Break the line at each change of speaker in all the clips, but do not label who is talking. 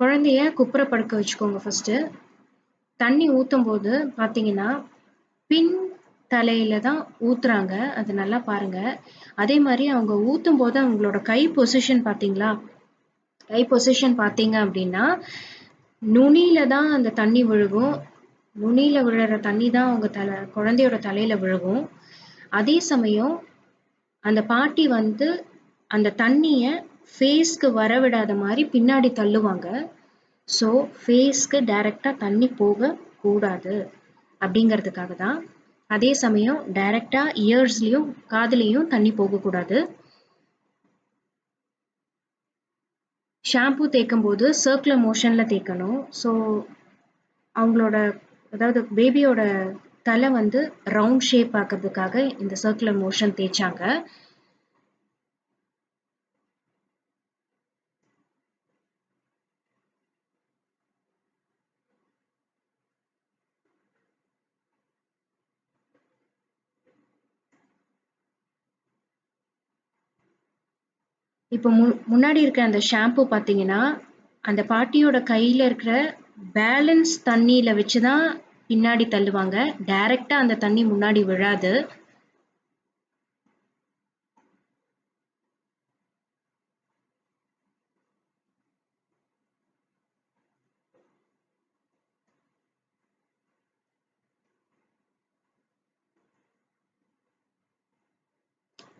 குழந்தைய குப்புற படுக்க வச்சுக்கோங்க ஃபர்ஸ்ட்டு. தண்ணி ஊத்தும் போது பாத்தீங்கன்னா பின் தலையில தான் ஊத்துறாங்க, அது நல்லா பாருங்க. அதே மாதிரி அவங்க ஊத்தும் போது அவங்களோட கை பொசிஷன் பாத்தீங்களா, கை பொசிஷன் பாத்தீங்க அப்படின்னா நுனியில தான் அந்த தண்ணி விழுகும். நுனியில விழுற தண்ணி தான் அவங்க குழந்தையோட தலையில விழுகும். அதே சமயம் அந்த பாட்டி வந்து அந்த தண்ணிய ஃபேஸ்க்கு வரவிடாத மாதிரி பின்னாடி தள்ளுவாங்க. ஸோ ஃபேஸ்க்கு டைரக்டா தண்ணி போக கூடாது அப்படிங்கிறதுக்காக தான். அதே சமயம் டைரக்டா இயர்ஸ்லயும் காதுலயும் தண்ணி போகக்கூடாது. ஷாம்பு தேய்க்கும் போது சர்க்குலர் மோஷன்ல தேய்க்கணும். ஸோ அவங்களோட அதாவது பேபியோட தலை வந்து ரவுண்ட் ஷேப் ஆக்கிறதுக்காக இந்த சர்க்குலர் மோஷன் தேய்ச்சாங்க. இப்போ முன்னாடி இருக்க அந்த ஷாம்பு பார்த்தீங்கன்னா அந்த பாட்டியோட கையில இருக்கிற பேலன்ஸ் தண்ணியில வச்சுதான் பின்னாடி தள்ளுவாங்க. டைரக்டா அந்த தண்ணி முன்னாடி விழாது.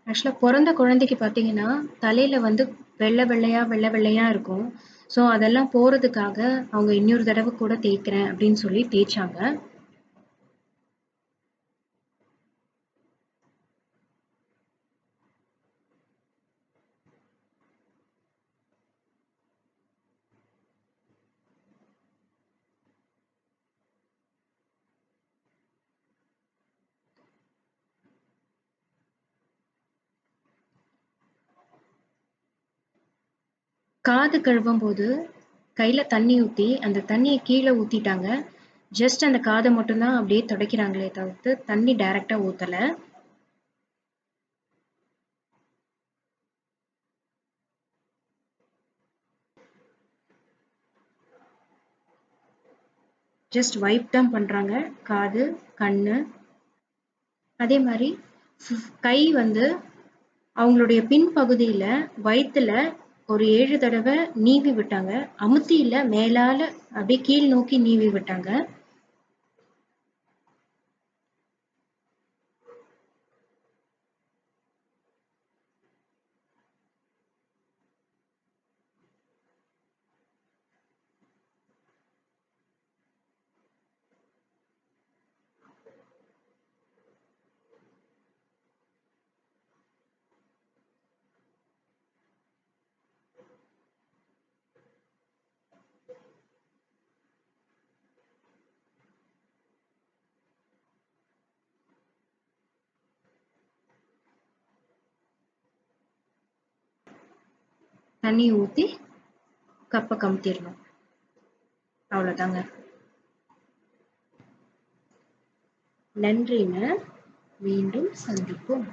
ஆக்சுவலா பிறந்த குழந்தைக்கு பார்த்தீங்கன்னா தலையில வந்து வெள்ளை வெள்ளையா இருக்கும். ஸோ அதெல்லாம் போறதுக்காக அவங்க இன்னொரு தடவை கூட தேய்க்கிறேன் அப்படின்னு சொல்லி தேய்ச்சாங்க. காது கழுவும் போது கையில தண்ணி ஊத்தி அந்த தண்ணியை கீழே ஊத்திட்டாங்க. ஜஸ்ட் அந்த காதை மட்டும்தான் அப்படியே துடைக்கிறாங்களே தவிர்த்து தண்ணி டைரக்டா ஊத்தல. ஜஸ்ட் வைப் தான் பண்றாங்க காது, கண்ணு. அதே மாதிரி கை வந்து அவங்களுடைய பின்பகுதியில வயித்துல ஒரு 7 தடவை நீவி விட்டாங்க. அமுத்தி இல்ல, மேலால அப்படியே கீழ் நோக்கி நீவி விட்டாங்க. தண்ணி ஊத்தி கப்பை கமுத்திடணும். அவ்வளவுதாங்க. நன்றிங்க. மீண்டும் சந்திப்போம்.